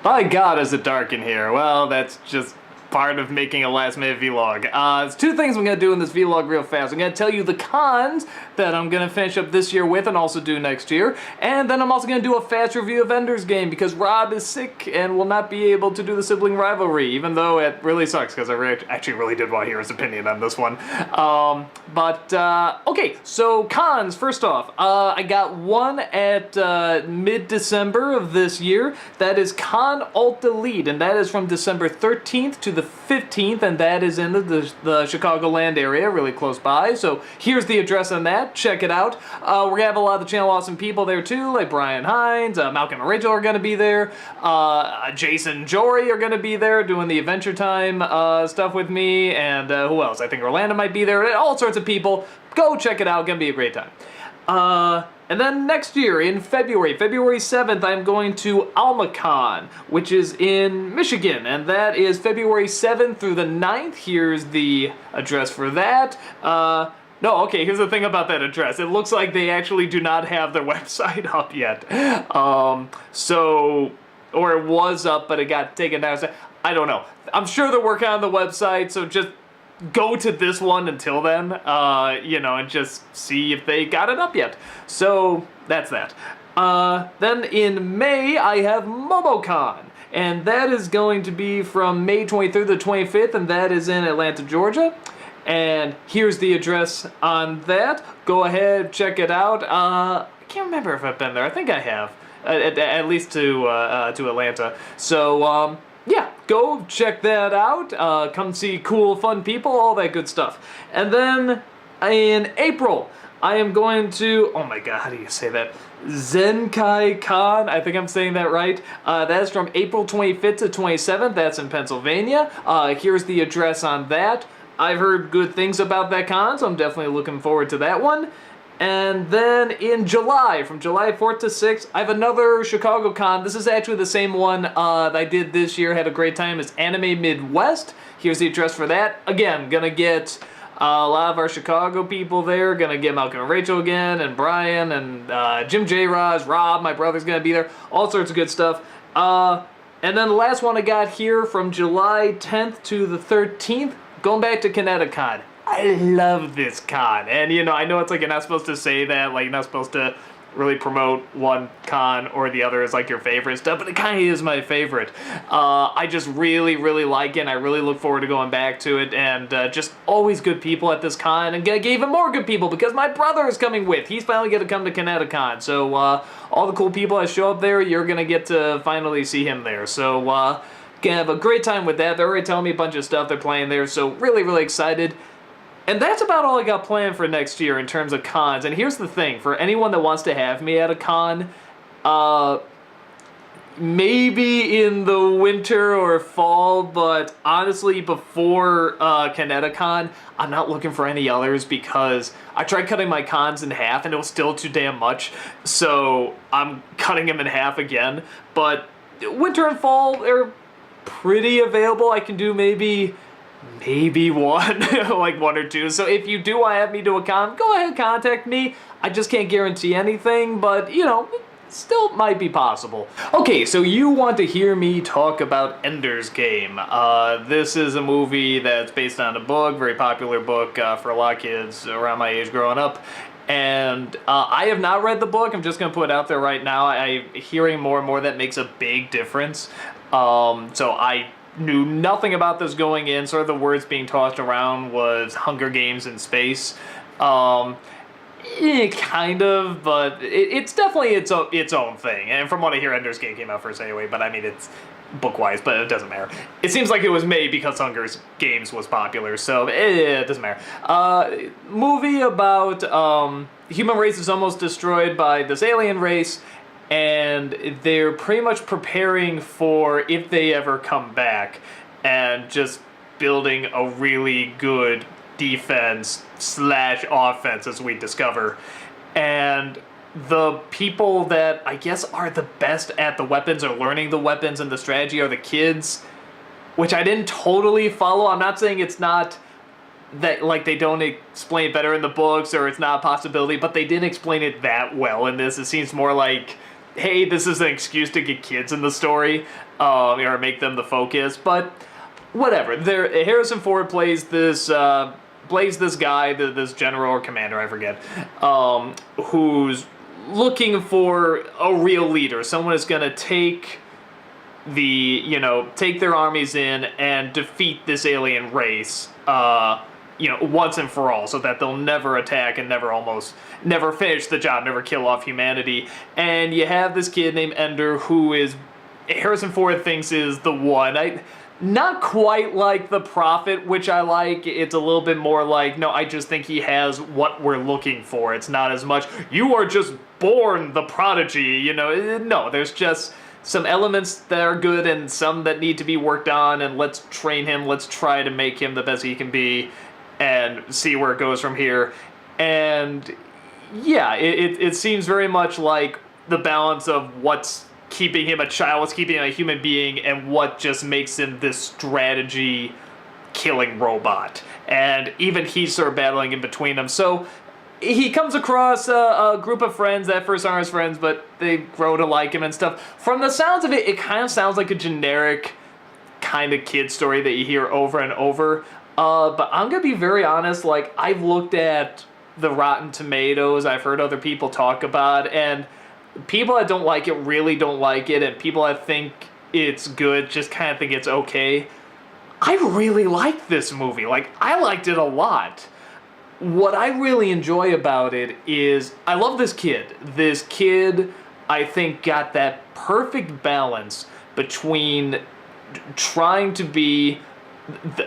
My God, is it dark in here? Well, that's just part of making a last-minute vlog. There's two things I'm going to do in this vlog real fast. I'm going to tell you the cons that I'm going to finish up this year with and also do next year. And then I'm also going to do a fast review of Ender's Game because Rob is sick and will not be able to do the sibling rivalry, even though it really sucks because I actually really did want to hear his opinion on this one. Okay, so cons, first off. I got one at mid-December of this year. That is Con-Alt-Delete, and that is from December 13th to the 15th, and that is in the Chicagoland area, really close by. So here's the address on that. Check it out. We're going to have a lot of the channel awesome people there too, like Brian Hines, Malcolm and Rachel are going to be there, Jason Jory are going to be there doing the Adventure Time stuff with me, and who else? I think Orlando might be there, all sorts of people. Go check it out. Going to be a great time. And then next year, in February 7th, I'm going to AlmaCon, which is in Michigan, and that is February 7th through the 9th. Here's the address for that. No, okay, here's the thing about that address. It looks like they actually do not have their website up yet. Or it was up, but it got taken down. So, I don't know. I'm sure they're working on the website, so just go to this one until then, and just see if they got it up yet. So, that's that. Then in May, I have MomoCon, and that is going to be from May 23rd to the 25th, and that is in Atlanta, Georgia. And here's the address on that. Go ahead, check it out. I can't remember if I've been there. I think I have, at least to Atlanta. So, yeah, go check that out. Come see cool, fun people, all that good stuff. And then in April, I am going to, oh my God, how do you say that? Zenkai Con, I think I'm saying that right. That is from April 25th to 27th. That's in Pennsylvania. Here's the address on that. I've heard good things about that con, so I'm definitely looking forward to that one. And then in July, from July 4th to 6th, I have another Chicago Con. This is actually the same one that I did this year, had a great time. It's Anime Midwest. Here's the address for that. Again, gonna get a lot of our Chicago people there. Gonna get Malcolm and Rachel again, and Brian, and Jim J. Roz, Rob, my brother's gonna be there. All sorts of good stuff. And then the last one I got here from July 10th to the 13th, going back to Kineticon. I love this con, and I know it's like you're not supposed to say that, like you're not supposed to really promote one con or the other as like your favorite stuff, but it kind of is my favorite. I just really, really like it, and I really look forward to going back to it, and just always good people at this con, and get even more good people because my brother is coming with. He's finally going to come to Kineticon, so all the cool people that show up there, you're going to get to finally see him there, so gonna have a great time with that. They're already telling me a bunch of stuff they're playing there, so really, really excited. And that's about all I got planned for next year in terms of cons. And here's the thing, for anyone that wants to have me at a con, maybe in the winter or fall, but honestly, before Kineticon, I'm not looking for any others because I tried cutting my cons in half and it was still too damn much. So I'm cutting them in half again. But winter and fall, they're pretty available. I can do maybe one, like one or two. So if you do want to have me do a con, go ahead, contact me. I just can't guarantee anything, but still might be possible. Okay, so you want to hear me talk about Ender's Game. This is a movie that's based on a book, very popular book for a lot of kids around my age growing up. And I have not read the book. I'm just going to put it out there right now. I'm hearing more and more that makes a big difference. So I knew nothing about this going in. Sort of the words being tossed around was Hunger Games in space. Kind of, but it's definitely its own thing. And from what I hear, Ender's Game came out first anyway, but I mean, it's book-wise, but it doesn't matter. It seems like it was made because Hunger Games was popular, so it doesn't matter. Movie about the human race is almost destroyed by this alien race, and they're pretty much preparing for if they ever come back, and just building a really good defense/offense, as we discover. And the people that I guess are the best at the weapons or learning the weapons and the strategy are the kids, which I didn't totally follow. I'm not saying it's not that, like, they don't explain it better in the books or it's not a possibility, but they didn't explain it that well in this. It seems more like hey, this is an excuse to get kids in the story, or make them the focus, but whatever. Harrison Ford plays this guy, this general or commander, I forget, who's looking for a real leader, someone who's gonna take take their armies in and defeat this alien race, once and for all, so that they'll never attack and never finish the job, never kill off humanity. And you have this kid named Ender, who is Harrison Ford thinks is the one. Not quite like the Prophet, which I like. It's a little bit more like, no, I just think he has what we're looking for. It's not as much, you are just born the prodigy, No, there's just some elements that are good and some that need to be worked on, and let's train him, let's try to make him the best he can be, and see where it goes from here. And yeah, it seems very much like the balance of what's keeping him a child, what's keeping him a human being, and what just makes him this strategy killing robot. And even he's sort of battling in between them. So he comes across a group of friends that first aren't his friends, but they grow to like him and stuff. From the sounds of it, it kind of sounds like a generic kind of kid story that you hear over and over. But I'm going to be very honest, like, I've looked at the Rotten Tomatoes, I've heard other people talk about, and people that don't like it really don't like it, and people that think it's good just kind of think it's okay. I really like this movie. Like, I liked it a lot. What I really enjoy about it is I love this kid. This kid, I think, got that perfect balance between trying to be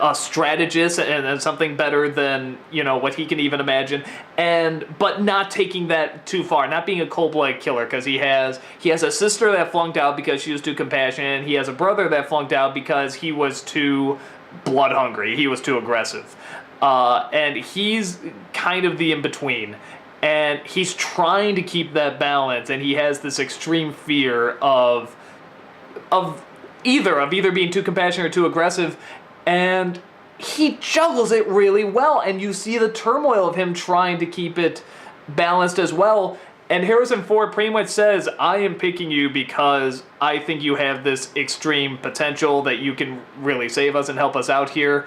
a strategist and something better than what he can even imagine, but not taking that too far, not being a cold-blooded killer, because he has a sister that flunked out because she was too compassionate. He has a brother that flunked out because he was too blood hungry, he was too aggressive, and he's kind of the in-between, and he's trying to keep that balance, and he has this extreme fear of either being too compassionate or too aggressive. And he juggles it really well, and you see the turmoil of him trying to keep it balanced as well. And Harrison Ford pretty much says, I am picking you because I think you have this extreme potential that you can really save us and help us out here.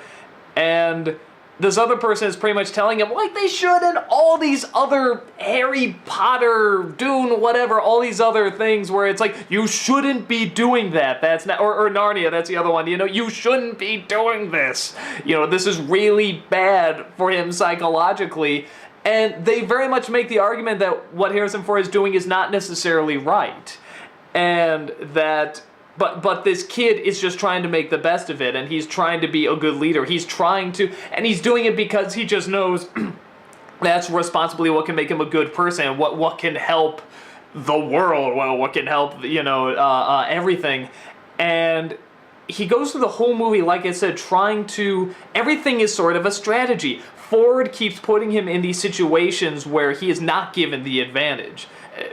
And this other person is pretty much telling him, like they should, and all these other Harry Potter, Dune, whatever, all these other things where it's like, you shouldn't be doing that. That's not, or Narnia, that's the other one, you shouldn't be doing this. This is really bad for him psychologically. And they very much make the argument that what Harrison Ford is doing is not necessarily right. And that But this kid is just trying to make the best of it, and he's trying to be a good leader. He's trying to, and he's doing it because he just knows that's responsibly what can make him a good person, what can help the world, what can help, everything. And he goes through the whole movie, like I said, everything is sort of a strategy. Ford keeps putting him in these situations where he is not given the advantage.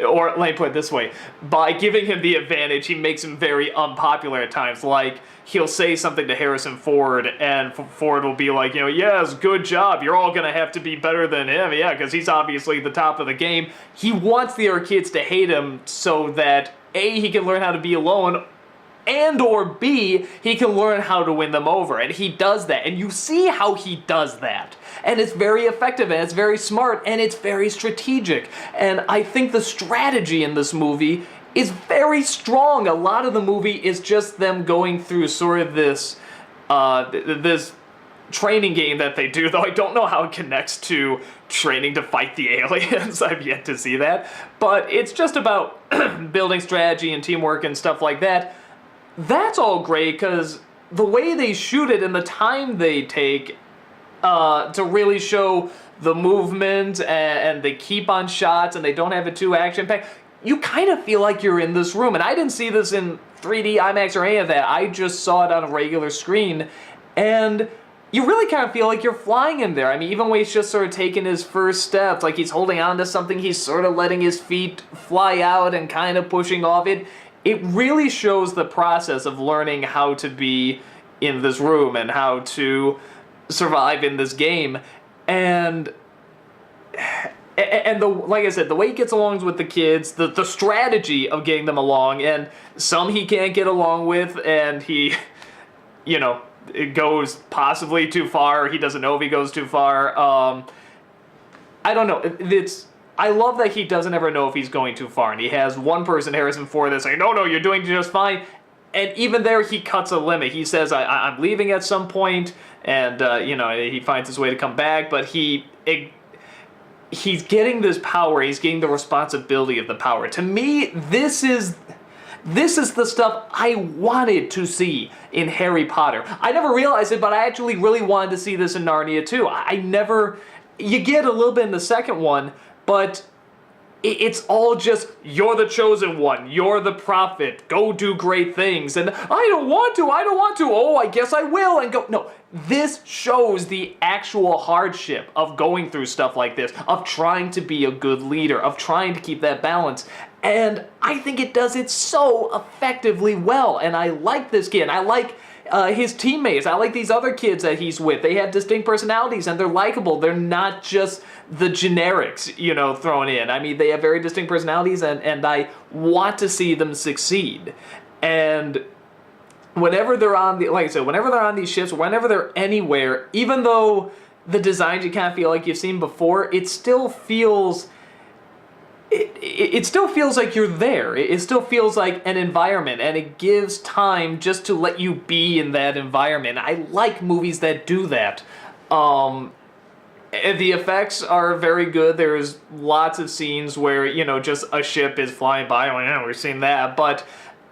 Or let me put it this way, by giving him the advantage, he makes him very unpopular at times. Like, he'll say something to Harrison Ford, and Ford will be like, yes, good job, you're all gonna have to be better than him, yeah, because he's obviously the top of the game. He wants the other kids to hate him so that, A, he can learn how to be alone, and or B, he can learn how to win them over. And he does that. And you see how he does that. And it's very effective, and it's very smart, and it's very strategic. And I think the strategy in this movie is very strong. A lot of the movie is just them going through sort of this training game that they do, though I don't know how it connects to training to fight the aliens. I've yet to see that. But it's just about building strategy and teamwork and stuff like that. That's all great, because the way they shoot it and the time they take to really show the movement, and they keep on shots, and they don't have it too action-packed, you kind of feel like you're in this room. And I didn't see this in 3D, IMAX, or any of that. I just saw it on a regular screen, and you really kind of feel like you're flying in there. I mean, even when he's just sort of taking his first steps, like he's holding on to something, he's sort of letting his feet fly out and kind of pushing off it. It really shows the process of learning how to be in this room and how to survive in this game. And And like I said, the way he gets along with the kids, the strategy of getting them along, and some he can't get along with, and he, it goes possibly too far, or he doesn't know if he goes too far. I don't know. I love that he doesn't ever know if he's going too far, and he has one person, Harrison Ford, that's like, no, you're doing just fine. And even there, he cuts a limit. He says, I'm leaving at some point, and, he finds his way to come back, but he's getting this power, he's getting the responsibility of the power. To me, this is the stuff I wanted to see in Harry Potter. I never realized it, but I actually really wanted to see this in Narnia too. You get a little bit in the second one, but it's all just, you're the chosen one, you're the prophet, go do great things, and I don't want to, oh, I guess I will, and go. No, this shows the actual hardship of going through stuff like this, of trying to be a good leader, of trying to keep that balance, and I think it does it so effectively well, and I like this kid, I like his teammates, I like these other kids that he's with. They have distinct personalities and they're likable. They're not just the generics, thrown in. I mean, they have very distinct personalities, and I want to see them succeed. And whenever they're on whenever they're on these ships, whenever they're anywhere, even though the designs you kind of feel like you've seen before, it still feels like you're there. It still feels like an environment, and it gives time just to let you be in that environment. I like movies that do that. The effects are very good. There's lots of scenes where, just a ship is flying by. Oh, yeah, we've seen that. But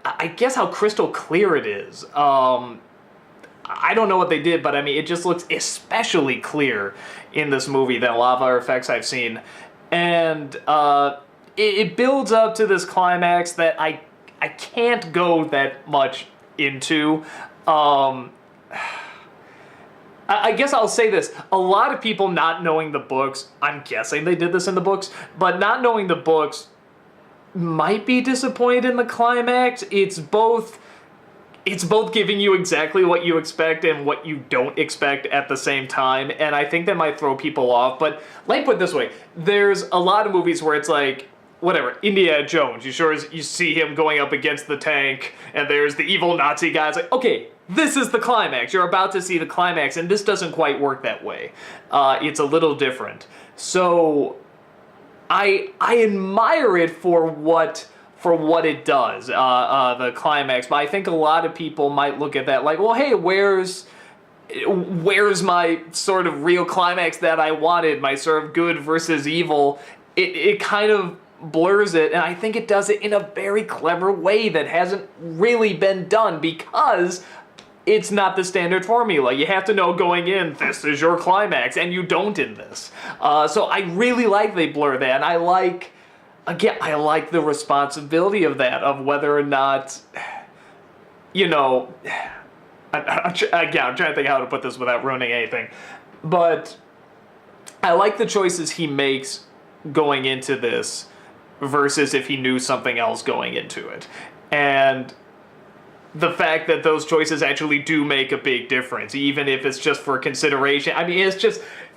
I guess how crystal clear it is. I don't know what they did, but I mean, it just looks especially clear in this movie than a lot of other effects I've seen. And it builds up to this climax that I can't go that much into. I guess I'll say this. A lot of people not knowing the books, I'm guessing they did this in the books, but not knowing the books might be disappointed in the climax. It's both giving you exactly what you expect and what you don't expect at the same time, and I think that might throw people off. But let me put it this way. There's a lot of movies where it's like, whatever, Indiana Jones, you see him going up against the tank, and there's the evil Nazi guy. It's like, okay, this is the climax. You're about to see the climax, and this doesn't quite work that way. It's a little different. So I admire it for what it does, the climax. But I think a lot of people might look at that like, well, hey, where's my sort of real climax that I wanted, my sort of good versus evil? It kind of blurs it, and I think it does it in a very clever way that hasn't really been done, because it's not the standard formula. You have to know going in, this is your climax, and you don't in this. So I really like they blur that, and I like the responsibility of that, of whether or not, I'm trying to think how to put this without ruining anything, but I like the choices he makes going into this versus if he knew something else going into it. And the fact that those choices actually do make a big difference, even if it's just for consideration. I mean,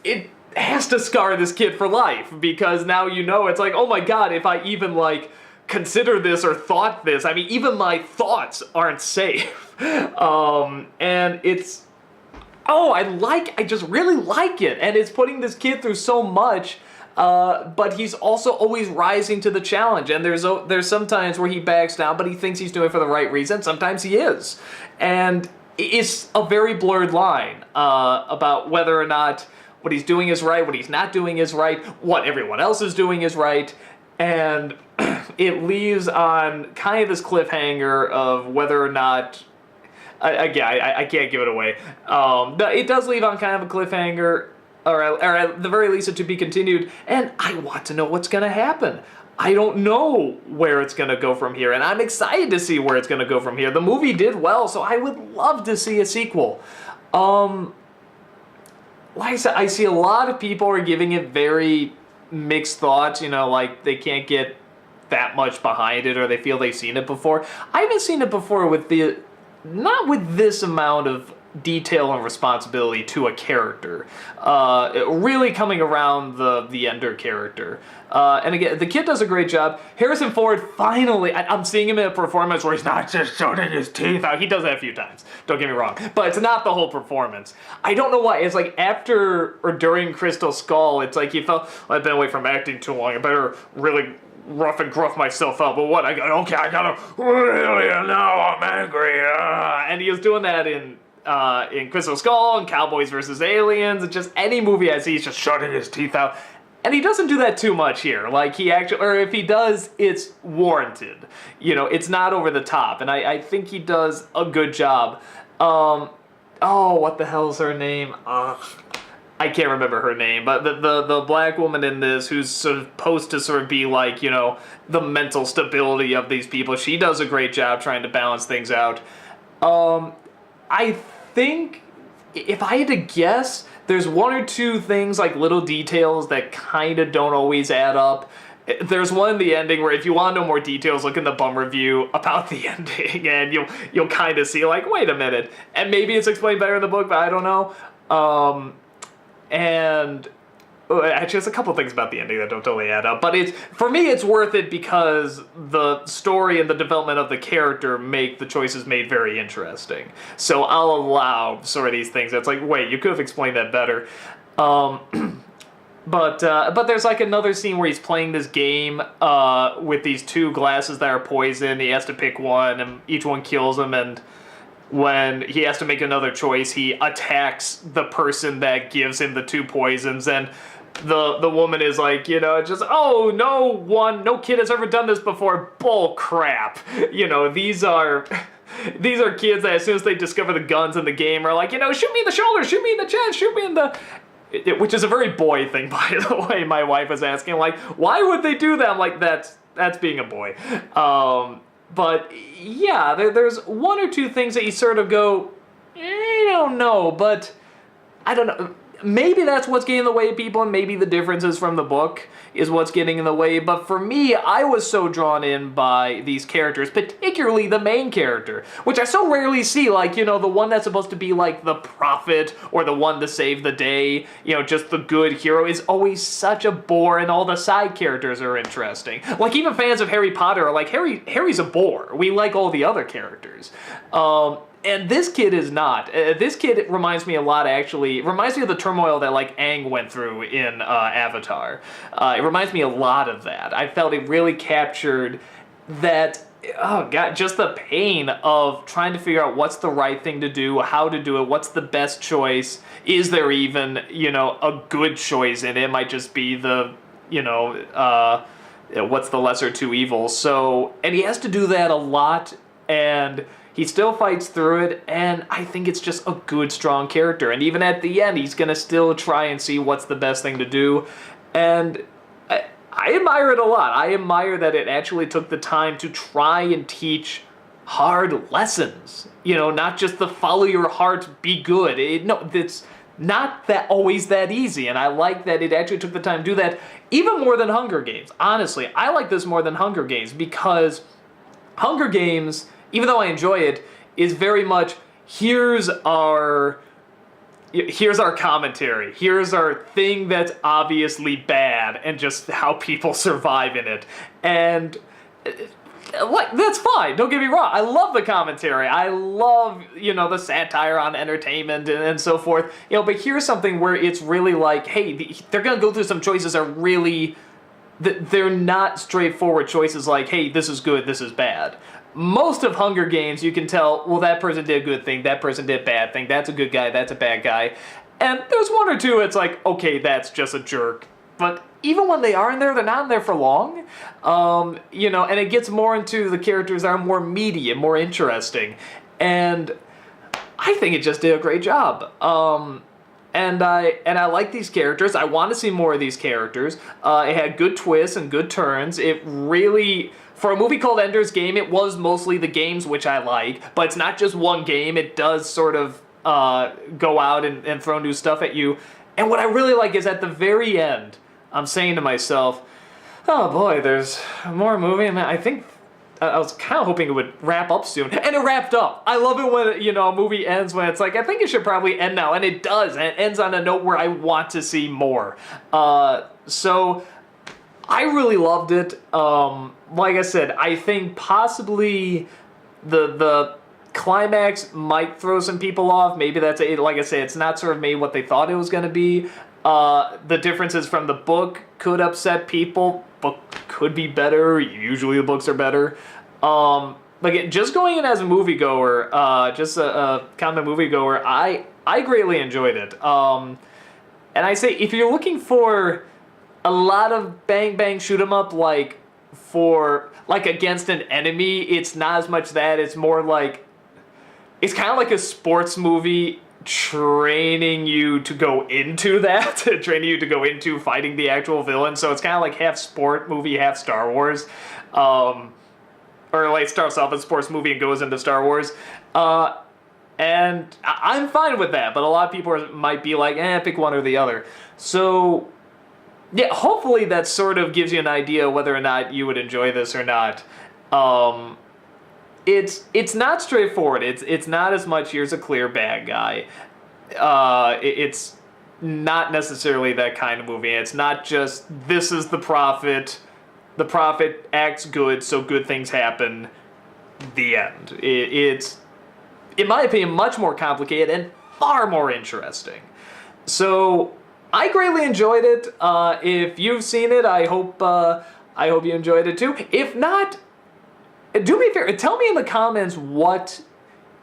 it has to scar this kid for life, because now it's like, oh my god, if I even consider this or thought this, I mean, even my thoughts aren't safe. And it's, I just really like it, and it's putting this kid through so much. But he's also always rising to the challenge, and there's some times where he backs down, but he thinks he's doing it for the right reason. Sometimes he is, and it's a very blurred line about whether or not what he's doing is right, what he's not doing is right, what everyone else is doing is right, and it leaves on kind of this cliffhanger of whether or not. Again, I can't give it away. It does leave on kind of a cliffhanger. Or at the very least, it to be continued, and I want to know what's going to happen. I don't know where it's going to go from here, and I'm excited to see where it's going to go from here. The movie did well, so I would love to see a sequel. Like I said, I see a lot of people are giving it very mixed thoughts, like they can't get that much behind it, or they feel they've seen it before. I haven't seen it before not with this amount of detail and responsibility to a character. Really coming around the Ender character. And again, the kid does a great job. Harrison Ford, finally, I'm seeing him in a performance where he's not just showing his teeth out. He does that a few times, don't get me wrong. But it's not the whole performance. I don't know why. It's like after or during Crystal Skull, it's like he felt, I've been away from acting too long. I better really rough and gruff myself up. But what? I gotta really, now I'm angry. And he was doing that in Crystal Skull and Cowboys vs. Aliens, and just any movie I see, he's just shutting his teeth out. And he doesn't do that too much here. Like, he actually, or if he does, it's warranted. You know, it's not over the top. And I think he does a good job. Oh, what the hell's her name? I can't remember her name, but the black woman in this who's supposed to sort of be like, you know, the mental stability of these people, she does a great job trying to balance things out. I think, if I had to guess, there's one or two things, like little details that kind of don't always add up. There's one in the ending where if you want to know more details, look in the bum review about the ending, and you'll kind of see, like, wait a minute. And maybe it's explained better in the book, but I don't know. And actually, there's a couple things about the ending that don't totally add up. But for me, it's worth it because the story and the development of the character make the choices made very interesting. So I'll allow sort of these things. It's like, wait, you could have explained that better. But there's like another scene where he's playing this game with these two glasses that are poisoned. He has to pick one, and each one kills him, and when he has to make another choice, he attacks the person that gives him the two poisons, and the woman is like, you know, just, oh, no kid has ever done this before. Bull crap. You know, these are kids that as soon as they discover the guns in the game are like, you know, shoot me in the shoulder, shoot me in the chest, shoot me in the... Which is a very boy thing, by the way. My wife was asking, like, why would they do that? I'm like, that's being a boy. But yeah, there's one or two things that you sort of go, I don't know, but I don't know. Maybe that's what's getting in the way of people, and maybe the differences from the book is what's getting in the way. But for me, I was so drawn in by these characters, particularly the main character, which I so rarely see. Like, you know, the one that's supposed to be like the prophet or the one to save the day, you know, just the good hero, is always such a bore, and all the side characters are interesting. Like, even fans of Harry Potter are like, Harry's a bore. We like all the other characters. And this kid is not. This kid reminds me a lot, actually. It reminds me of the turmoil that, like, Aang went through in Avatar. It reminds me a lot of that. I felt it really captured that, oh god, just the pain of trying to figure out what's the right thing to do, how to do it, what's the best choice. Is there even, you know, a good choice in it? It might just be the, you know, what's the lesser two evils. So, and he has to do that a lot, and he still fights through it, and I think it's just a good, strong character. And even at the end, he's going to still try and see what's the best thing to do. And I admire it a lot. I admire that it actually took the time to try and teach hard lessons. You know, not just the follow your heart, be good. No, it's not always that easy. And I like that it actually took the time to do that, even more than Hunger Games. Honestly, I like this more than Hunger Games, because Hunger Games, even though I enjoy it, is very much, here's our commentary. Here's our thing that's obviously bad, and just how people survive in it. And like, that's fine, don't get me wrong. I love the commentary. I love, you know, the satire on entertainment and so forth. You know, but here's something where it's really like, hey, they're gonna go through some choices that are really, they're not straightforward choices like, hey, this is good, this is bad. Most of Hunger Games, you can tell, well, that person did a good thing, that person did a bad thing, that's a good guy, that's a bad guy. And there's one or two, it's like, okay, that's just a jerk. But even when they are in there, they're not in there for long. You know, and it gets more into the characters that are more meaty and more interesting. And I think it just did a great job. And I like these characters. I want to see more of these characters. It had good twists and good turns. It really, for a movie called Ender's Game, it was mostly the games, which I like. But it's not just one game. It does sort of go out and throw new stuff at you. And what I really like is at the very end, I'm saying to myself, oh boy, there's more movie. And I think I was kind of hoping it would wrap up soon, and it wrapped up. I love it when, you know, a movie ends when it's like, I think it should probably end now, and it does, and it ends on a note where I want to see more. So I really loved it. Like I said, I think possibly the climax might throw some people off. Maybe that's like I say, it's not sort of made what they thought it was going to be. The differences from the book could upset people. Book could be better. Usually the books are better. Like just going in as a moviegoer, just a common moviegoer, I greatly enjoyed it. And I say if you're looking for a lot of bang bang shoot 'em up, like against an enemy, it's not as much that. It's more like it's kind of like a sports movie training you to go into that, training you to go into fighting the actual villain. So it's kind of like half sport movie, half Star Wars. Or like starts off as a sports movie and goes into Star Wars. And I'm fine with that, but a lot of people might be like, pick one or the other. So yeah, hopefully that sort of gives you an idea whether or not you would enjoy this or not. It's not straightforward. It's not as much here's a clear bad guy. It's not necessarily that kind of movie. It's not just this is the prophet. The prophet acts good, so good things happen. The end. It's, in my opinion, much more complicated and far more interesting. So I greatly enjoyed it. If you've seen it, I hope you enjoyed it too. If not, do me a favor, tell me in the comments what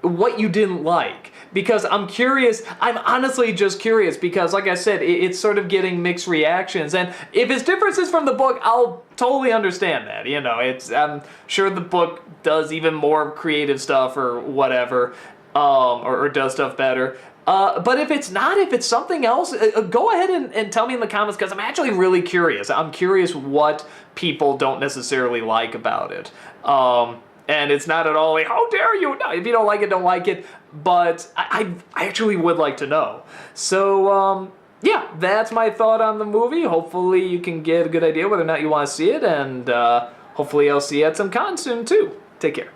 you didn't like, because I'm curious. I'm honestly just curious because, like I said, it's sort of getting mixed reactions, and if it's differences from the book, I'll totally understand that. You know, I'm sure the book does even more creative stuff or whatever, or does stuff better. But if it's not, if it's something else, go ahead and tell me in the comments, because I'm actually really curious. I'm curious what people don't necessarily like about it. And it's not at all like, how dare you? No, if you don't like it, don't like it. But I actually would like to know. So, yeah, that's my thought on the movie. Hopefully you can get a good idea whether or not you want to see it. And hopefully I'll see you at some con soon, too. Take care.